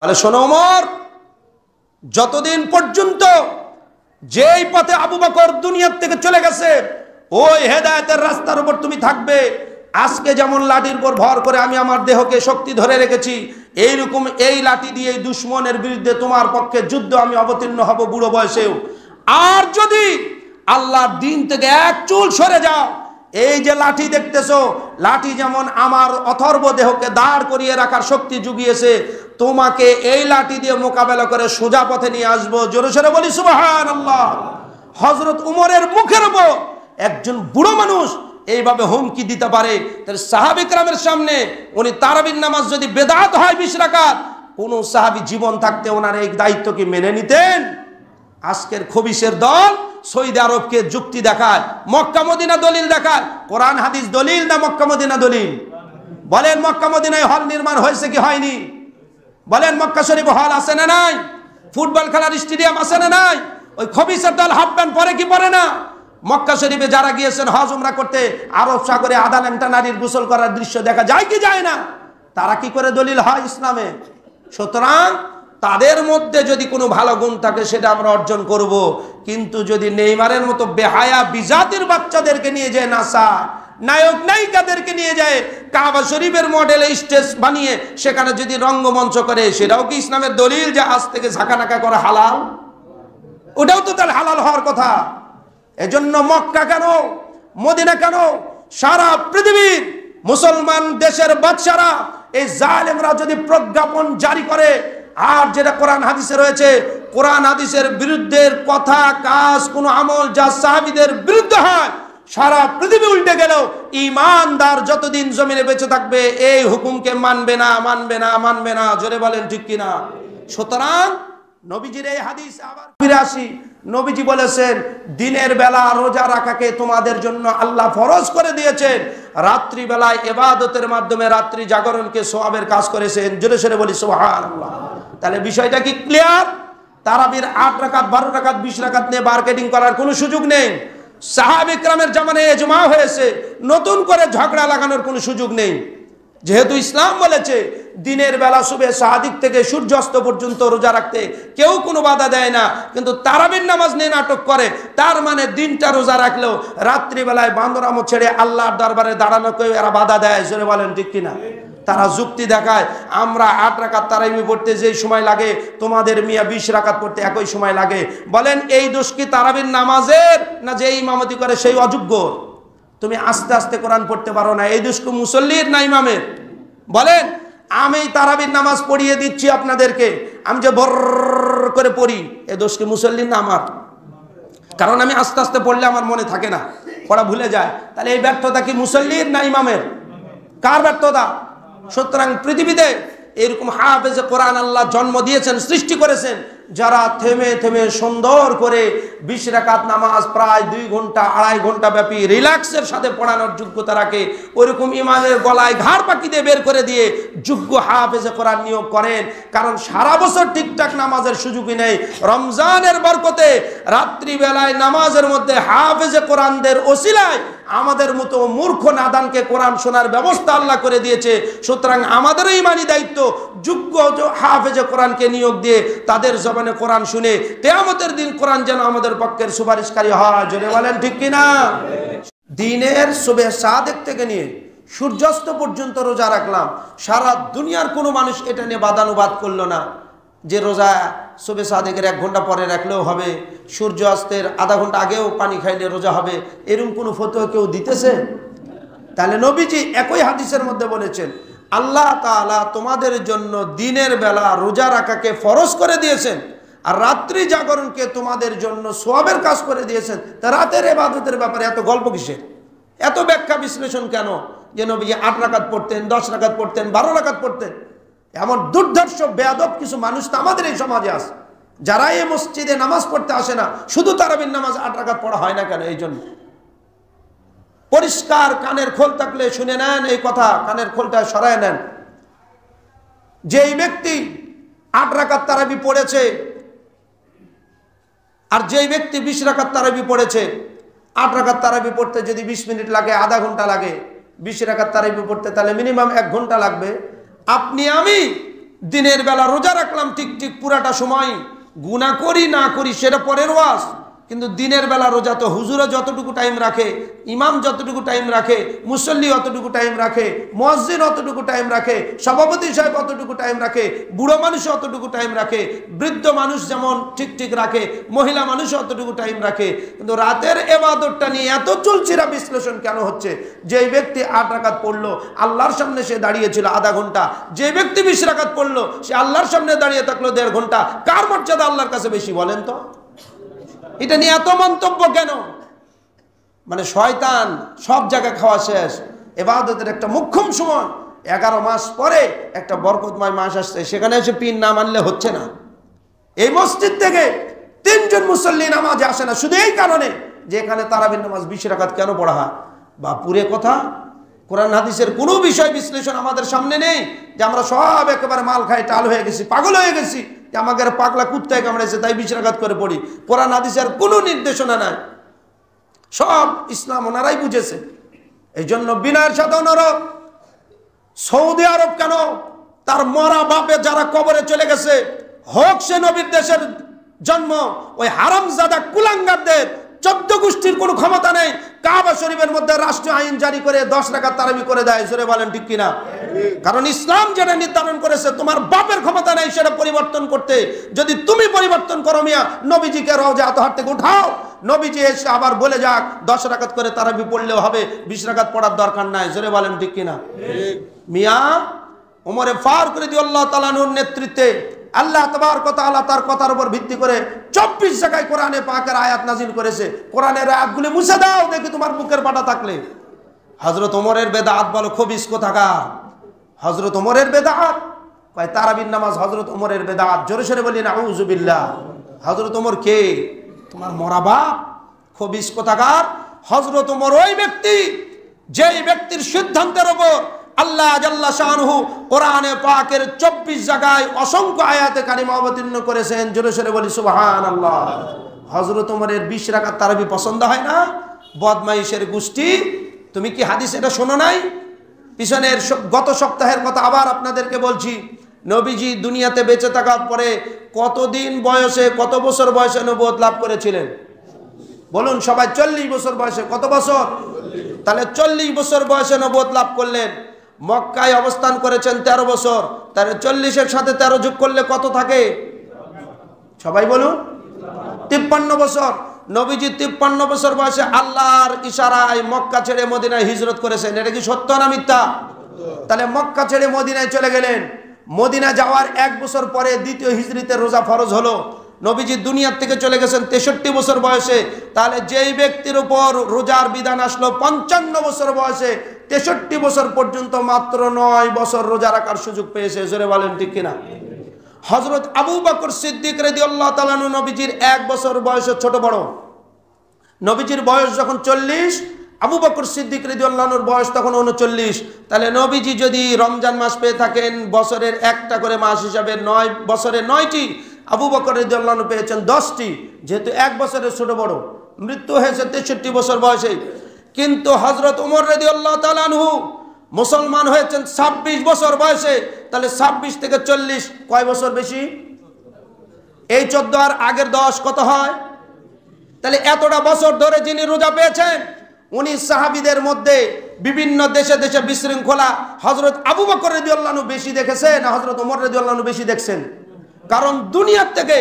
তাহলে শোনো ওমর, যতদিন পর্যন্ত যেই পথে আবু বকর দুনিয়া থেকে চলে গেছে ওই হেদায়েতের রাস্তার উপর তুমি থাকবে। আজকে যেমন লাঠির উপর ভর করে আমি আমার দেহকে শক্তি ধরে রেখেছি, এইরকম এই লাঠি দিয়ে এই দুশ্মনের বিরুদ্ধে তোমার পক্ষে যুদ্ধ আমি অবতীর্ণ হব বুড়ো বয়সেও। আর যদি আল্লাহর দিন থেকে এক চুল সরে যাও, এই যে লাঠি দেখতেছো, লাঠি যেমন আমার অথর্ব দেহকে দাঁড় করিয়ে রাখার শক্তি জুগিয়েছে, তোমাকে এই লাঠি দিয়ে মোকাবেলা করে সোজা পথে নিয়ে আসবো। জোরে সোরে বলি সুবহানাল্লাহ। হযরত উমরের মুখের উপর একজন বুড়ো মানুষ এইভাবে হুমকি দিতে পারে, তাহলে সাহাবী কেরামের সামনে উনি তারাবির নামাজ যদি বেদাত হয় 20 রাকাত, কোন সাহাবী জীবন থাকতে ওনার এই দায়িত্ব কি মেনে নিতেন? আজকের খবিশের দল সৌদি আরবকে যুক্তি দেখায়, মক্কা মদিনা দলিল দেখায়। কোরআন হাদিস দলিল না মক্কা মদিনা দলিল? বলেন মক্কা মদিনায় হল নির্মাণ হয়েছে কি হয়নি? বলেন মক্কা শরীফ হল আছে না নাই? ফুটবল খেলার স্টেডিয়াম আছে না নাই? ওই খবিশের দল হাফ প্যান্ট পরে কি পরে না? মক্কা শরীফে যারা গিয়েছেন হজ উমরা করতে, আরব সাগরে আধা ল্যাংটা নারীর গোসল করার দৃশ্য দেখা যায় কি যায় না? তারা কি করে দলিল হয় ইসলামে? সুতরাং তাদের মধ্যে যদি কোনো ভালো গুণ থাকে সেটা আমরা অর্জন করব, কিন্তু যদি নেইমারের মতো বেহায়া বিজাতির বাচ্চাদেরকে নিয়ে যায় নাসা, নায়ক নায়িকাদেরকে নিয়ে যায় কাবা শরীফের মডেলে স্টেজ বানিয়ে সেখানে যদি রঙ্গমঞ্চ করে, সেটাও কি ইসলামের দলিল যে আজ থেকে ঝাঁকানাকা করা হালাল? ওটাও তো তাহলে হালাল হওয়ার কথা। এজন্য মক্কা কেন, মদিনা কেন, সারা পৃথিবীর মুসলমান দেশের বাদশারা এই জালেমরা যদি প্রজ্ঞাপন জারি করে, আর যেটা কোরআন হাদিসে রয়েছে, কোরআন হাদিসের বিরুদ্ধের কথা কাজ কোন আমল যা সাহাবীদের বিরুদ্ধে হয়, সারা পৃথিবী উল্টে গেলেও ঈমানদার যতদিন জমিনে বেঁচে থাকবে এই হুকুমকে মানবে না, মানবে না, মানবে না। জোরে বলেন ঠিক কিনা? সুতরাং নবীজির এই হাদিস আবার ফিরে আসি। নবীজি বলেছেন দিনের বেলা রোজা রাখাকে তোমাদের জন্য আল্লাহ ফরজ করে দিয়েছেন, রাত্রি বেলায় ইবাদতের মাধ্যমে রাত্রি জাগরণকে সওয়াবের কাজ করেছেন। জোরে সোরে বলি সুবহানাল্লাহ। তাহলে বিষয়টা কি ক্লিয়ার? তারাবির 8 রাকাত 12 রাকাত 20 রাকাত নিয়ে মার্কেটিং করার কোনো সুযোগ নেই। সাহাবা ইকরামের জামানায় ইজমা হয়েছে, নতুন করে ঝগড়া লাগানোর কোনো সুযোগ নেই। যেহেতু ইসলাম বলেছে দিনের বেলা সুবে সাদিক থেকে সূর্যাস্ত পর্যন্ত রোজা রাখতে কেউ কোনো বাধা দেয় না, কিন্তু তারাবির নামাজ নিয়ে নাটক করে, তার মানে দিনটা রোজা রাখলেও রাত্রিবেলায় বান্দরামো ছেড়ে আল্লাহর দরবারে দাঁড়ানোকেও এরা বাধা দেয়। জোরে বলেন ঠিক কিনা? তারা যুক্তি দেখায় আমরা 8 রাকাত তারাবি পড়তে যেই সময় লাগে তোমাদের মিয়া 20 রাকাত পড়তে একই সময় লাগে। বলেন এই দোষ কি তারাবির নামাজের, না যে ইমামতি করে সেই অযোগ্য? তুমি আস্তে আস্তে কোরআন পড়তে পারো না, এই দোষ কি মুসল্লির না ইমামের? বলেন আমি তারাবির নামাজ পড়িয়ে দিচ্ছি আপনাদেরকে, আমি যে বর করে পড়ি, এই দোষ কি মুসল্লির না আমার? কারণ আমি আস্তে আস্তে পড়লে আমার মনে থাকে না, পড়া ভুলে যায়। তাহলে এই ব্যর্থতা কি মুসল্লির না ইমামের? কার ব্যর্থতা? সুতরাং পৃথিবীতে এরকম হাফেজে কোরআন আল্লাহ জন্ম দিয়েছেন, সৃষ্টি করেছেন, যারা থেমে থেমে সুন্দর করে 20 রাকাত নামাজ প্রায় 2 ঘন্টা 2.5 ঘন্টা ব্যাপী রিল্যাক্সের সাথে পড়ানোর যোগ্যতা রাখে, ওইরকম ইমামের গলায় ঘাড় পাকি দিয়ে বের করে দিয়ে যোগ্য হাফেজে কোরআন নিয়োগ করেন। কারণ সারা বছর ঠিকঠাক নামাজের সুযোগই নেই। রমজানের বরকতে রাত্রিবেলায় নামাজের মধ্যে হাফেজে কোরআনদের ওসিলায় আমাদের মতো মূর্খ নাদানকে কোরআন শোনার ব্যবস্থা আল্লাহ করে দিয়েছে। সুতরাং আমাদেরও ইমানি দায়িত্ব যোগ্য হাফেজে কোরআনকে নিয়োগ দিয়ে তাদের জবানে কোরআন শুনে কিয়ামতের দিন কোরআন যেন আমাদের পক্ষের সুপারিশকারী হয়। জোরে বলেন ঠিক কিনা? দিনের সুবে সাদেক থেকে নিয়ে সূর্যাস্ত পর্যন্ত রোজা রাখলাম, সারা দুনিয়ার কোনো মানুষ এটা নিয়ে বাদানুবাদ করলো না যে রোজা সুবে সাদেকের 1 ঘন্টা পরে রাখলেও হবে, সূর্যাস্তের আধা ঘন্টা আগেও পানি খাইলে রোজা হবে, এরকম কোনো ফতোয়া কেউ দিতেছে? তাহলে নবীজি একই হাদিসের মধ্যে বলেছেন আল্লাহ তাআলা তোমাদের জন্য দিনের বেলা রোজা রাখাকে ফরজ করে দিয়েছেন, আর রাত্রি জাগরণকে তোমাদের জন্য সওয়াবের কাজ করে দিয়েছেন। তা রাতের ইবাদতের ব্যাপারে এত গল্প কিসের? এত ব্যাখ্যা বিশ্লেষণ কেন? যে নবীজি 8 রাকাত পড়তেন, 10 রাকাত পড়তেন, 12 রাকাত পড়তেন। এমন দুর্ধর্ষ বেয়াদব কিছু মানুষ তো আমাদের এই সমাজে আছে, যারা এই মসজিদে নামাজ পড়তে আসে না। শুধু তারাবির নামাজ 8 রাকাত পড়া হয় না কেন? এই জন্য পরিষ্কার কানের খোল থাকলে শুনে নেন এই কথা, কানের খোলটা সরায় নেন। যেই ব্যক্তি 8 রাকাত তারাবি পড়েছে আর যেই ব্যক্তি 20 রাকাত তারাবি পড়েছে, 8 রাকাত তারাবি পড়তে যদি 20 মিনিট লাগে, আধা ঘন্টা লাগে, 20 রাকাত তারাবি পড়তে তাহলে মিনিমাম 1 ঘন্টা লাগবে। আপনি আমি দিনের বেলা রোজা রাখলাম ঠিক ঠিক পুরাটা সময়, গুনাহ করি না করি সেটা পরের ওয়াজ, কিন্তু দিনের বেলা রোজা তো হুজুরা যতটুকু টাইম রাখে, ইমাম যতটুকু টাইম রাখে, মুসল্লি অতটুকু টাইম রাখে, মুয়াজ্জিন অতটুকু টাইম রাখে, সভাপতি সাহেব অতটুকু টাইম রাখে, বুড়ো মানুষ অতটুকু টাইম রাখে, বৃদ্ধ মানুষ যেমন ঠিক ঠিক রাখে, মহিলা মানুষ অতটুকু টাইম রাখে। কিন্তু রাতের ইবাদতটা নিয়ে এত চুলচিরা বিশ্লেষণ কেন হচ্ছে? যে ব্যক্তি 8 রাকাত পড়লো, আল্লাহর সামনে সে দাঁড়িয়েছিল আধা ঘন্টা, যে ব্যক্তি 20 রাকাত পড়লো সে আল্লাহর সামনে দাঁড়িয়ে থাকলো 1.5 ঘন্টা, কার মর্যাদা আল্লাহর কাছে বেশি বলেন তো? এটা নিয়ে এত মন্তব্য কেন? মানে শয়তান সব জায়গায় খাওয়া শেষ, ইবাদতের একটা মুখ্যম সময় 11 মাস পরে একটা বরকতময় মাস আসছে, সেখানে এসে পিন না মানলে হচ্ছে না। এই মসজিদ থেকে 3 জন মুসল্লি নামাজে আসে না শুধু এই কারণে যে এখানে তারাবির নামাজ 20 রাকাত কেন পড়া হয়। বা পুরে কথা, কোরআন হাদিসের কোনো বিষয় বিশ্লেষণ আমাদের সামনে নেই, যে আমরা সব একেবারে মাল খাই, টাল হয়ে গেছি, পাগল হয়ে গেছি, যে আমাকে পাগলা কুত্তায় কামড়েছে তাই 20 রাকাত করে পড়ি। কোরআন হাদিসের কোনো নির্দেশনা নাই, সব ইসলাম ওনারাই বুঝেছে। এই জন্য বিনয়ের সাথে অনুরোধ, সৌদি আরব কেন, তার মরা বাপে যারা কবরে চলে গেছে, হোক সে নবীর দেশের জন্ম, ওই হারামজাদা কুলাঙ্গারদের 14 গোষ্ঠীর কোনো ক্ষমতা নেই কাবা শরীফের মধ্যে রাষ্ট্রীয় আইন জারি করে 10 রাকাত তারাবি করে দেয়। জোরে বলেন ঠিক কিনা? কারণ ইসলাম যেটা নির্ধারণ করেছে তোমার বাপের ক্ষমতা নেই সেটা পরিবর্তন করতে। যদি তুমি পরিবর্তন করো মিয়া, নবীজিকে রওজা আতহার থেকে উঠাও, নবীজি এসে আবার বলে যাক 10 রাকাত করে তারাবি পড়লেও হবে, 20 রাকাত পড়ার দরকার নাই। জোরে বলেন ঠিক কিনা? মিয়া ওমরে ফারুক রাদিয়াল্লাহু তাআলা আনহুর নেতৃত্বে আল্লাহ তাবারক ওয়া তাআলা তার কথার উপর ভিত্তি করে 24 জায়গায় কোরআনে পাকের আয়াত নাজিল করেছে। কোরআনের আয়াতগুলি মুছে দাও দেখি তোমার বুকের পাটা থাকলে। হযরত ওমরের বেদাত বলো খবিস কোথাকার, হযরত ওমরের বেদাত কয় তারাবির নামাজ হযরত ওমরের বেদাত। জোরে সোরে বলি নাউযু বিল্লাহ। হযরত ওমর কে? তোমার মরা বাপ, খবিস কোথাকার। হযরত ওমর ওই ব্যক্তি যেই ব্যক্তির সিদ্ধান্তের উপর আল্লাহ জাল্লা শাআনুহু কোরআনে পাকের 24 জায়গায় অসংখ্য আয়াতে কারিমা অবতীর্ণ করেছেন। জোরে সোরে বলি সুবহানাল্লাহ। হযরত ওমরের 20 রাকাত তারাবি পছন্দ হয় না? বদমাইশের গোষ্ঠী, তুমি কি হাদিস এটা শোনো নাই? পিছনের গত সপ্তাহের কথা আবার আপনাদেরকে বলছি। নবীজি দুনিয়াতে বেঁচে থাকার পরে কতদিন বয়সে, কত বছর বয়সে নবুয়ত লাভ করেছিলেন? বলুন সবাই। 40 বছর বয়সে। কত বছর? তাহলে 40 বছর বয়সে নবুয়ত লাভ করলেন। মক্কায় অবস্থান করেছেন 13 বছর, তাহলে 40-এর সাথে 13 যোগ করলে কত থাকে? সবাই বলুন। 53 বছর। নবীজি 53 বছর বয়সে আল্লাহর ইশারায় মক্কা ছেড়ে মদিনায় হিজরত করেছেন। এটা কি সত্য না মিথ্যা? তাহলে মক্কা ছেড়ে মদিনায় চলে গেলেন। মদিনা যাওয়ার 1 বছর পরে দ্বিতীয় হিজরিতে রোজা ফরজ হলো। নবীজি দুনিয়ার থেকে চলে গেছেন 63 বছর বয়সে। তাহলে যেই ব্যক্তির উপর রোজার বিধান আসলো 55 বছর বয়সে, 63 বছর পর্যন্ত মাত্র 9 বছর রোজা রাখার সুযোগ পেয়েছে। জোরে বলেন ঠিক কিনা? হযরত আবু বকর সিদ্দিক রাদিয়াল্লাহু তাআলা আনহু নবীজির 1 বছর বয়সে ছোট বড়। নবীজির বয়স যখন 40, আবু বকর সিদ্দিক রাদিয়াল্লাহু আনহুর বয়স তখন 39। তাহলে নবীজি যদি রমজান মাস পেয়ে থাকেন বছরের একটা করে মাস হিসাবে 9 বছরে 9টি, আবু বকর রাদিয়াল্লাহু আনহু পেয়েছেন 10টি, যেহেতু 1 বছরের ছোট বড়। মৃত্যু হয়েছে 63 বছর বয়সে। কিন্তু হযরত ওমর রাদিয়াল্লাহু তাআলা আনহু মুসলমান হয়েছেন 26 বছর বয়সে। তাহলে 26 থেকে 40 কয় বছর বেশি? এই 14 আর আগের 10 কত হয়? তাহলে এতটা বছর ধরে যিনি রোজা পেয়েছেন, উনি সাহাবীদের মধ্যে বিভিন্ন দেশে দেশে বিশৃঙ্খলা হযরত আবু বকর রাদিয়াল্লাহু আনহু বেশি দেখেছেন না হযরত ওমর রাদিয়াল্লাহু আনহু বেশি দেখছেন? কারণ দুনিয়ার থেকে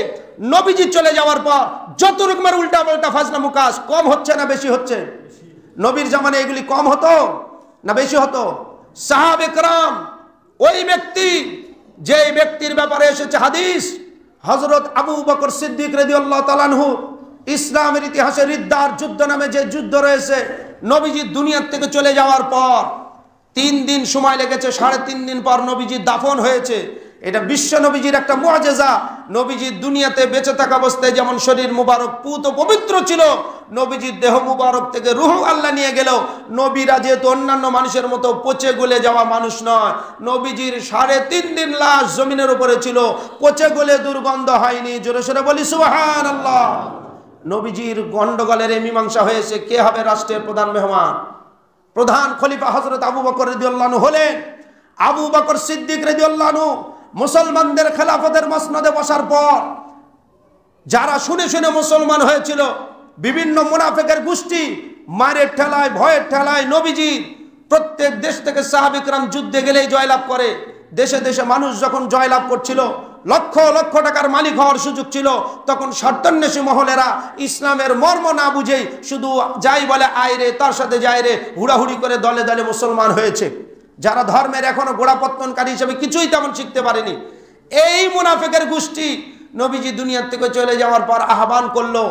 নবীজি চলে যাওয়ার পর যত রকমের উল্টা পাল্টা ফাজলামো কাজ কম হচ্ছে না বেশি হচ্ছে? নবীর জামানায় এগুলি কম হতো না বেশি হতো? সাহাবে کرام, ওই ব্যক্তি যেই ব্যক্তির ব্যাপারে এসেছে হাদিস, হযরত আবু বকর সিদ্দিক রাদিয়াল্লাহু তাআলা আনহু, ইসলামের ইতিহাসে রিদ্দার যুদ্ধ নামে যে যুদ্ধ রয়েছে, নবীজি দুনিয়ার থেকে চলে যাওয়ার পর 3 দিন সময় লেগেছে, 3.5 দিন পর নবীজি দাফন হয়েছে। এটা বিশ্ব নবীজির একটা মুআজিজা। নবীজি দুনিয়াতে বেঁচে থাকা অবস্থায় যেমন শরীর মুবারক পুত পবিত্র ছিল, নবীজির দেহ মুবারক থেকে রূহ আল্লাহ নিয়ে গেল। নবীরা যেহেতু অন্যান্য মানুষের মতো পচে গলে যাওয়া মানুষ নয়, নবীজির 3.5 দিন লাশ জমিনের উপরে ছিল, পচে গলে দুর্গন্ধ হয়নি। জোরে সোরে বলি সুবহানাল্লাহ। নবীজির গন্ডগোলের মীমাংসা হয়েছে কে হবে রাষ্ট্রের প্রধান মেহমান। প্রধান খলিফা হযরত আবু বকর রাদিয়াল্লাহু আনহু হলেন। আবু বকর সিদ্দিক রাদিয়াল্লাহু আনহু মুসলমানদের খেলাফতের মসনদে বসার পর যারা শুনে শুনে মুসলমান হয়েছিল, বিভিন্ন মুনাফিকের গোষ্ঠী মারের ঠেলায়, ভয়ের ঠেলায় নবীজি প্রত্যেক দেশ থেকে সাহাবা কিরাম যুদ্ধে গেলেই জয়লাভ করে। দেশে দেশে মানুষ যখন জয়লাভ করছিল, লক্ষ লক্ষ টাকার মালিক হওয়ার সুযোগ ছিল, তখন স্বার্থান্বেষী মহলেরা ইসলামের মর্ম না বুঝেই শুধু যাই বলে আয় রে, তার সাথে যায় রে, হুড়াহুড়ি করে দলে দলে মুসলমান হয়েছে। যারা ধর্মের এখনো গোড়াপত্তনকারী হিসেবে কিছুই তেমন শিখতে পারেনি, এই মুনাফিকের গোষ্ঠী নবীজি দুনিয়ার থেকে চলে যাওয়ার পর আহ্বান করলো,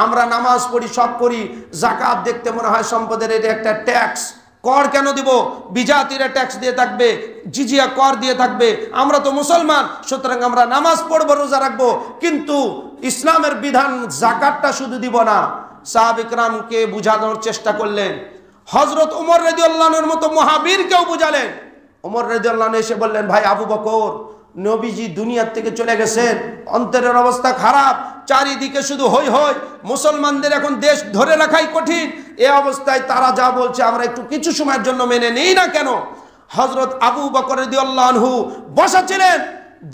আমরা নামাজ পড়ি, সব করি, যাকাত দেখতে মনে হয় সম্পদের এটা একটা ট্যাক্স, কর কেন দিব? বিজাতিরা ট্যাক্স দিয়ে থাকবে, জিজিয়া কর দিয়ে থাকবে, আমরা তো মুসলমান, সুতরাং আমরা নামাজ পড়বো, রোজা রাখবো, কিন্তু ইসলামের বিধান যাকাতটা শুধু দিব না। সাহাবা ইকরামকে বুঝানোর চেষ্টা করলেন। হযরত ওমর রাদিয়াল্লাহু আনহুর মতো মহাবীরকেও বুঝালেন। ওমর রাদিয়াল্লাহু আনহু এসে বললেন, ভাই আবু বকর, নবীজি দুনিয়ার থেকে চলে গেছেন, অন্তরের অবস্থা খারাপ, চারিদিকে শুধু হই হই, মুসলমানদের এখন দেশ ধরে রাখাই কঠিন, এই অবস্থায় তারা যা বলছে আমরা একটু কিছু সময়ের জন্য মেনে নেই না কেন? হযরত আবু বকর রাদিয়াল্লাহু আনহু বসা ছিলেন,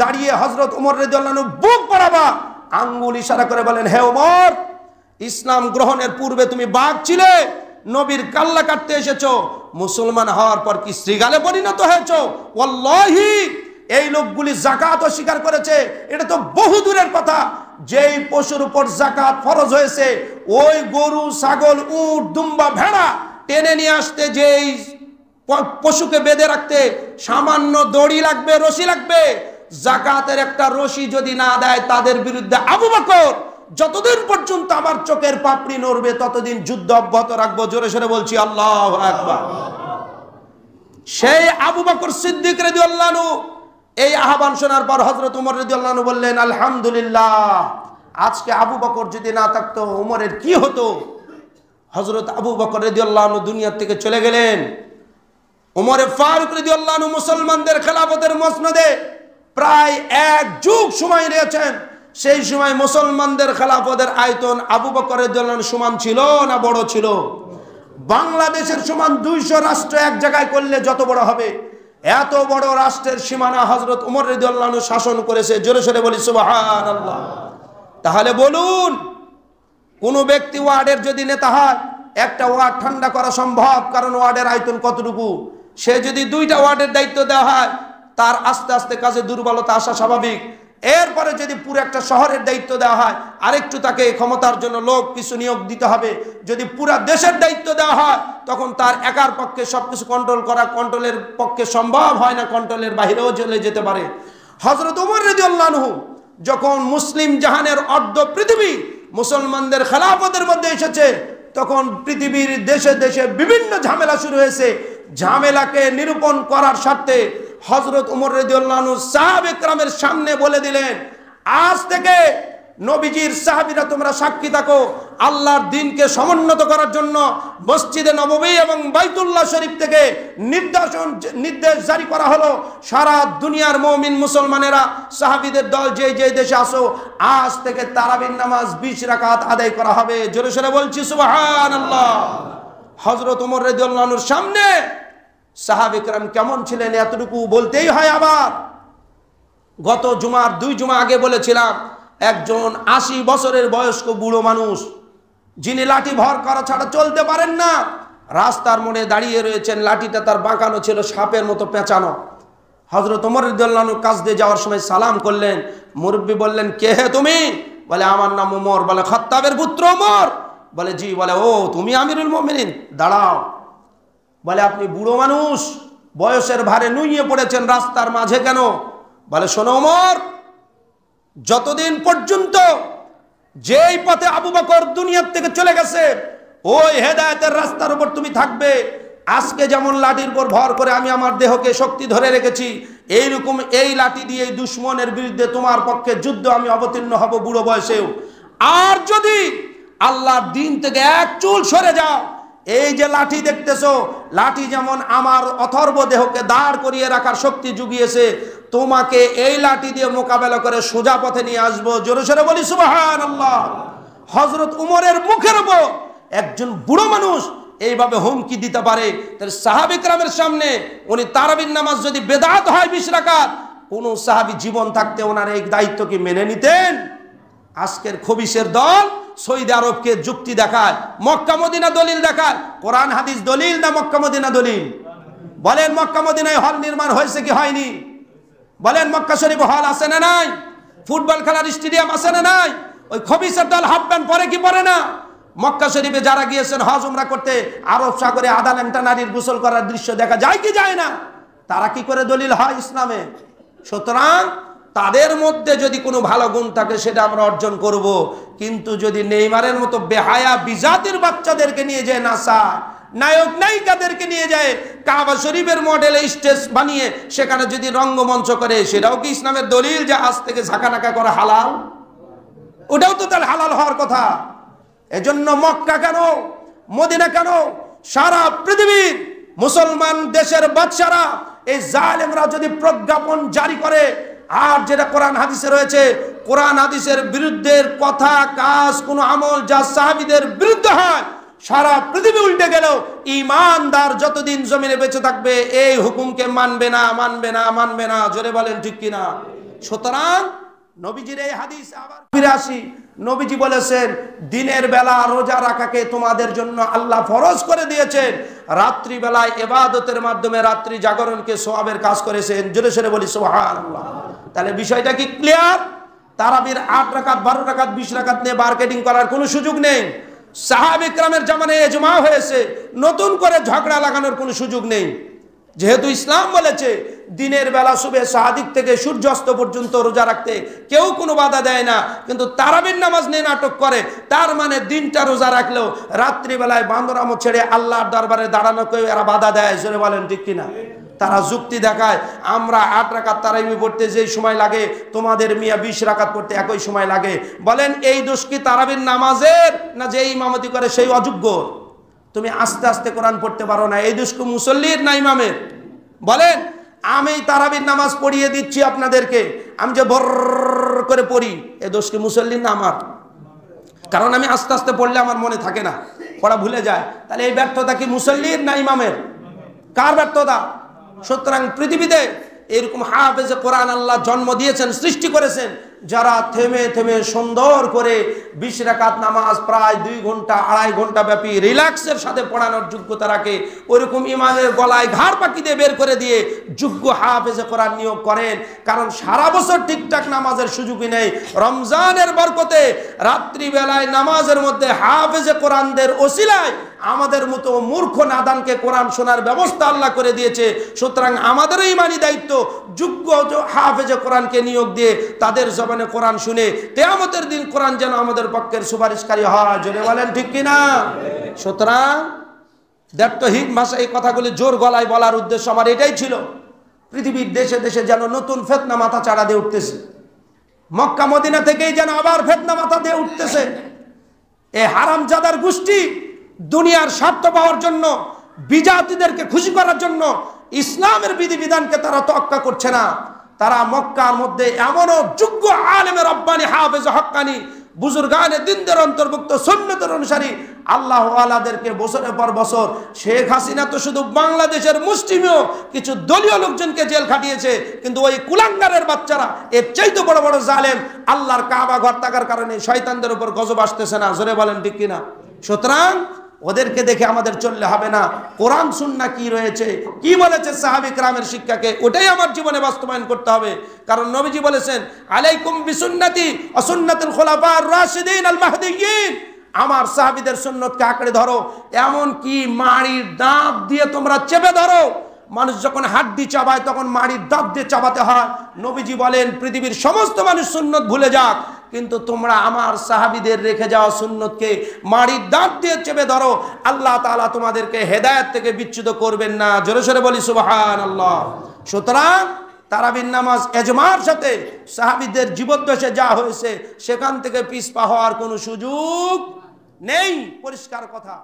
দাঁড়িয়ে হযরত ওমর রাদিয়াল্লাহু আনহু বুক বরাবর আঙ্গুল ইশারা করে বলেন, হে ওমর, ইসলাম গ্রহণের পূর্বে তুমি বাঘ ছিলে, নবীর কাল্লা কাটতে এসেছো, মুসলমান হওয়ার পর কি শ্রীগালে পরিণত হয়েছো? ওয়াল্লাহি এই লোকগুলি যাকাত অস্বীকার করেছে, এটা তো বহু দূরের কথা। যেই পশুর উপর যাকাত ফরজ হয়েছে, ওই গরু, ছাগল, উট, দুম্বা, ভেড়া টেনে নিয়ে আসতে, যেই পশুকে বেঁধে রাখতে সামান্য দড়ি লাগবে, রশি লাগবে, যাকাতের একটা রশি যদি না দেয়, তাদের বিরুদ্ধে আবু বকর, যতদিন পর্যন্ত আমার চোখের পাপড়ি নড়বে ততদিন যুদ্ধ অব্যাহত রাখবো। জোরে সোরে বলছি আল্লাহু আকবার। সেই আবু বকর সিদ্দিক রাদিয়াল্লাহু আনহু এই আহ্বান শোনার পর হযরত ওমর রাদিয়াল্লাহু আনহু বললেন, আলহামদুলিল্লাহ, আজকে আবু বকর যদি না থাকতো ওমরের কি হতো? হযরত আবু বকর রাদিয়াল্লাহু আনহু দুনিয়া থেকে চলে গেলেন। ওমরে ফারুক রাদিয়াল্লাহু আনহু মুসলমানদের খেলাফতের মসনদে প্রায় এক যুগ সময় রয়েছেন। সেই সময় মুসলমানদের খেলাফতের আয়তন আবু বকর রাদিয়াল্লাহু আনহু সমান ছিল না বড় ছিল? বাংলাদেশের সমান 200 রাষ্ট্র এক জায়গায় করলে যত বড় হবে, এত বড় রাষ্ট্রের সীমানা হযরত ওমর রাদিয়াল্লাহু আনহু শাসন করেছে। জোরে সোরে বলি সুবহানাল্লাহ। তাহলে বলুন, কোন ব্যক্তি ওয়ার্ডের যদি নেতা হয়, একটা ওয়ার্ড ঠান্ডা করা সম্ভব, কারণ ওয়ার্ডের আয়তন কতটুকু। সে যদি 2টা ওয়ার্ডের দায়িত্ব দেওয়া হয়, তার আস্তে আস্তে কাজে দুর্বলতা আসা স্বাভাবিক। এরপরে যদি পুরো একটা শহরের দায়িত্ব দেওয়া হয়, আরেকটু তাকে ক্ষমতার জন্য লোক কিছু নিয়োগ দিতে হবে। যদি পুরা দেশের দায়িত্ব দেওয়া হয়, তখন তার একার পক্ষে সবকিছু কন্ট্রোল করা কন্ট্রোলের পক্ষে সম্ভব হয় না, কন্ট্রোলের বাইরেও চলে যেতে পারে। হযরত ওমর রাদিয়াল্লাহু আনহু যখন মুসলিম জাহানের অর্ধ পৃথিবী মুসলমানদের খেলাফতের মধ্যে এসেছে, তখন পৃথিবীর দেশে দেশে বিভিন্ন ঝামেলা শুরু হয়েছে। ঝামেলাকে নিরূপণ করার স্বার্থে হযরত ওমর রাদিয়াল্লাহু আনহু সাহাবা কিরামের সামনে বলে দিলেন, আজ থেকে নবীজির সাহাবীরা তোমরা সাক্ষী থাকো, আল্লাহর দ্বীনকে সমুন্নত করার জন্য মসজিদে নববী এবং বাইতুল্লাহ শরীফ থেকে নির্দেশ জারি করা হলো, সারা দুনিয়ার মুমিন মুসলমানেরা, সাহাবীদের দল যে যে দেশে আসো, আজ থেকে তারাবির নামাজ 20 রাকাত আদায় করা হবে। জোরে সোরে বলছি সুবহানাল্লাহ। হযরত ওমর রাদিয়াল্লাহু আনহুর সামনে সাহাবা কিরাম কেমন ছিলেন এতটুকু বলতেই হয়। আবার গত জুমার 2 জুমা আগে বলেছিলাম, একজন 80 বছরের বয়স্ক বুড়ো মানুষ, যিনি লাঠি ভর করা ছাড়া চলতে পারেন না, রাস্তার মোড়ে দাঁড়িয়ে রয়েছেন, লাঠিটা তার বাঁকানো ছিল, সাপের মতো পেঁচানো। হযরত ওমর রাদিয়াল্লাহু আনহু কাছ দিয়ে যাওয়ার সময় সালাম করলেন। মুরব্বী বললেন, কে হে তুমি? বলে, আমার নাম ওমর। বলে, খাত্তাবের পুত্র ওমর? বলে, জি। বলে, ও তুমি আমিরুল মুমিনিন, দাঁড়াও। বলে, আপনি বুড়ো মানুষ, বয়সের ভারে নুইয়ে পড়েছেন রাস্তার মাঝে কেন? বলে, শোনো ওমর, যতদিন পর্যন্ত যেই পথে আবু বকর দুনিয়ার থেকে চলে গেছে, ওই হেদায়েতের রাস্তার উপর তুমি থাকবে। আজকে যেমন লাঠির উপর ভর করে আমি আমার দেহকে শক্তি ধরে রেখেছি, এইরকম এই লাঠি দিয়ে এই দুশমনের বিরুদ্ধে তোমার পক্ষে যুদ্ধ আমি অবতীর্ণ হব বুড়ো বয়সেও। আর যদি আল্লাহর দ্বীন থেকে এক চুল সরে যাও, এই যে লাঠি দেখতেছো, লাঠি যেমন আমার অথর্ব দেহকে দাঁড় করিয়ে রাখার শক্তি জুগিয়েছে, তোমাকে এই লাঠি দিয়ে মোকাবেলা করে সোজা পথে নিয়ে আসবো। জোরে সোরে বলি সুবহানাল্লাহ। হযরত উমরের মুখের উপর একজন বুড়ো মানুষ এইভাবে হুমকি দিতে পারে, তাহলে সাহাবা কিরামের সামনে উনি তারাবির নামাজ যদি বেদাত হয় 20 রাকাত, কোন সাহাবী জীবন থাকতে ওনার এই দায়িত্ব কি মেনে নিতেন? আজকের খবিশের দল সৌদি আরবকে যুক্তি দেখায়, মক্কা মদিনা দলিল দেখায়। কোরআন হাদিস দলিল না মক্কা মদিনা দলিল? বলেন মক্কা মদিনায় হল নির্মাণ হয়েছে কি হয়নি? বলেন মক্কা শরীফে হল আছে না নাই? ফুটবল খেলার স্টেডিয়াম আছে না নাই? ওই খবিশের দল হাফ প্যান্ট পরে কি পরে না? মক্কা শরীফে যারা গিয়েছেন হজ উমরা করতে, আরব সাগরে আধা ল্যাংটা নারীর গোসল করার দৃশ্য দেখা যায় কি যায় না? তারা কি করে দলিল হয় ইসলামে? সুতরাং তাদের মধ্যে যদি কোনো ভালো গুণ থাকে সেটা আমরা অর্জন করব, কিন্তু যদি নেইমারের মতো বেহায়া বিজাতির বাচ্চাদেরকে নিয়ে যায় নাসা, নায়ক নায়িকাদেরকে নিয়ে যায় কাবা শরীফের মডেলে স্টেজ বানিয়ে সেখানে যদি রঙ্গমঞ্চ করে, সেটাও কি ইসলামের দলিল যে আজ থেকে ঝাঁকানাকা করা হালাল? ওটাও তো তার হালাল হওয়ার কথা। এজন্য মক্কা কেন, মদিনা কেন, সারা পৃথিবীর মুসলমান দেশের বাদশারা এই জালেমরা যদি প্রজ্ঞাপন জারি করে, আর যেটা কোরআন হাদিসে রয়েছে, কোরআন হাদিসের বিরুদ্ধের কথা কাজ কোন আমল যা সাহাবীদের বিরুদ্ধে হয়, সারা পৃথিবী উল্টে গেলেও ঈমানদার যতদিন জমিনে বেঁচে থাকবে এই হুকুমকে মানবে না, মানবে না, মানবে না। জোরে বলেন ঠিক কিনা? সুতরাং নবীজির এই হাদিস আবার ফিরে আসি। নবীজি বলেছেন দিনের বেলা রোজা রাখাকে তোমাদের জন্য আল্লাহ ফরজ করে দিয়েছেন, রাত্রি বেলায় ইবাদতের মাধ্যমে রাত্রি জাগরণকে সওয়াবের কাজ করেছেন। জোরে সোরে বলি সুবহানাল্লাহ। তাহলে বিষয়টা কি ক্লিয়ার? তারাবির 8 রাকাত 12 রাকাত 20 রাকাত নিয়ে মার্কেটিং করার কোনো সুযোগ নেই। সাহাবা ইকরামের জামানায় ইজমা হয়েছে, নতুন করে ঝগড়া লাগানোর কোনো সুযোগ নেই। যেহেতু ইসলাম বলেছে দিনের বেলা সুবহে সাদিক থেকে সূর্যাস্ত পর্যন্ত রোজা রাখতে কেউ কোনো বাধা দেয় না, কিন্তু তারাবির নামাজ নিয়ে নাটক করে, তার মানে দিনটা রোজা রাখলেও রাত্রিবেলায় বান্দরামো ছেড়ে আল্লাহর দরবারে দাঁড়ানোকেও এরা বাধা দেয়। জোরে বলেন ঠিক কিনা? তারা যুক্তি দেখায় আমরা 8 রাকাত তারাবি পড়তে যেই সময় লাগে তোমাদের মিয়া 20 রাকাত পড়তে একই সময় লাগে। বলেন এই দোষ কি তারাবির নামাজের, না যে ইমামতি করে সেই অযোগ্য? তুমি আস্তে আস্তে কোরআন পড়তে পারো না, এই দোষ কি মুসল্লির না ইমামের? বলেন আমি তারাবির নামাজ পড়িয়ে দিচ্ছি আপনাদেরকে, আমি যে বর করে পড়ি, এই দোষ কি মুসল্লির না আমার? কারণ আমি আস্তে আস্তে পড়লে আমার মনে থাকে না, পড়া ভুলে যায়। তাহলে এই ব্যর্থতা কি মুসল্লির না ইমামের? কার ব্যর্থতা? সুতরাং পৃথিবীতে এরকম হাফেজে কোরআন আল্লাহ জন্ম দিয়েছেন, সৃষ্টি করেছেন, যারা থেমে থেমে সুন্দর করে 20 রাকাত নামাজ প্রায় 2 ঘন্টা 2.5 ঘন্টা ব্যাপী রিল্যাক্সের সাথে পড়ানোর যোগ্যতা রাখে, ওইরকম ইমামের গলায় ঘাড় পাকি দিয়ে বের করে দিয়ে যোগ্য হাফেজে কোরআন নিয়োগ করেন। কারণ সারা বছর ঠিকঠাক নামাজের সুযোগই নেই, রমজানের বরকতে রাত্রিবেলায় নামাজের মধ্যে হাফেজে কোরআনদের ওসিলায় আমাদের মতো মূর্খ নাদানকে কোরআন শোনার ব্যবস্থা আল্লাহ করে দিয়েছে। সুতরাং আমাদেরও ইমানি দায়িত্ব যোগ্য হাফেজে কোরআনকে নিয়োগ দিয়ে তাদের জবানে কোরআন শুনে কিয়ামতের দিন কোরআন যেন আমাদের পক্ষের সুপারিশকারী হয়। জোরে বলেন ঠিক কিনা? সুতরাং দায়িত্বহীন ভাষায় এই কথাগুলি জোর গলায় বলার উদ্দেশ্য আমার এটাই ছিল। পৃথিবীর দেশে দেশে যেন নতুন ফিতনা মাথা চাড়া দিয়ে উঠতেছে, মক্কা মদিনা থেকেই যেন আবার ফিতনা মাথা দিয়ে উঠতেছে। এই হারামজাদার গোষ্ঠী দুনিয়ার স্বার্থ পাওয়ার জন্য, বিজাতিদেরকে খুশি করার জন্য ইসলামের বিধিবিধানকে তারা তোয়াক্কা করছে না। তারা মক্কার মধ্যে এমনও যোগ্য আলেমে রব্বানি হাফেজ হক্কানি বুজুর্গানে দিনদের অন্তর্ভুক্ত সুন্নতের অনুসারী আল্লাহ ওয়ালাদেরকে বছরের পর বছর, শেখ হাসিনা তো শুধু বাংলাদেশের মুসলিমও কিছু দলীয় লোকজনকে জেল খাটিয়েছে, কিন্তু ওই কুলাঙ্গারের বাচ্চারা এর চাইতে বড় বড় জালেম আল্লাহর কাবা ঘর থাকার কারণে শয়তানদের উপর গজব আসতেছে না। জোরে বলেন ঠিক কিনা? সুতরাং ওদেরকে দেখে আমাদের চললে হবে না। কোরআন সুন্নাহ কি রয়েছে, কি বলেছে সাহাবী কিরামের শিক্ষাকে, ওটাই আমার জীবনে বাস্তবায়ন করতে হবে। কারণ নবীজি বলেছেন আলাইকুম বিসুন্নতি ওয়া সুন্নাতুল খুলাফার রাশিদিন আল মাহদিয়্যিন, আমার সাহাবীদের সুন্নতকে আঁকড়ে ধরো, এমন কি মাড়ির দাঁত দিয়ে তোমরা চেপে ধরো। মানুষ যখন হাড্ডি চাবায় তখন মাড়ির দাঁত দিয়ে চাবাতে হয়। নবীজি বলেন পৃথিবীর সমস্ত মানুষ সুন্নত ভুলে যাক, কিন্তু তোমরা আমার সাহাবীদের রেখে যাওয়া সুন্নতকে মাড়ির দাঁত দিয়ে চেপে ধরো, আল্লাহ তাআলা তোমাদেরকে হেদায়েত থেকে বিচ্যুত করবেন না। জোরে সোরে বলি সুবহানাল্লাহ। সুতরাং তারাবির নামাজ ইজমার সাথে সাহাবীদের জীবদ্দশায় যা হয়েছে সেখান থেকে পিছপা হওয়ার কোনো সুযোগ নেই, পরিষ্কার কথা।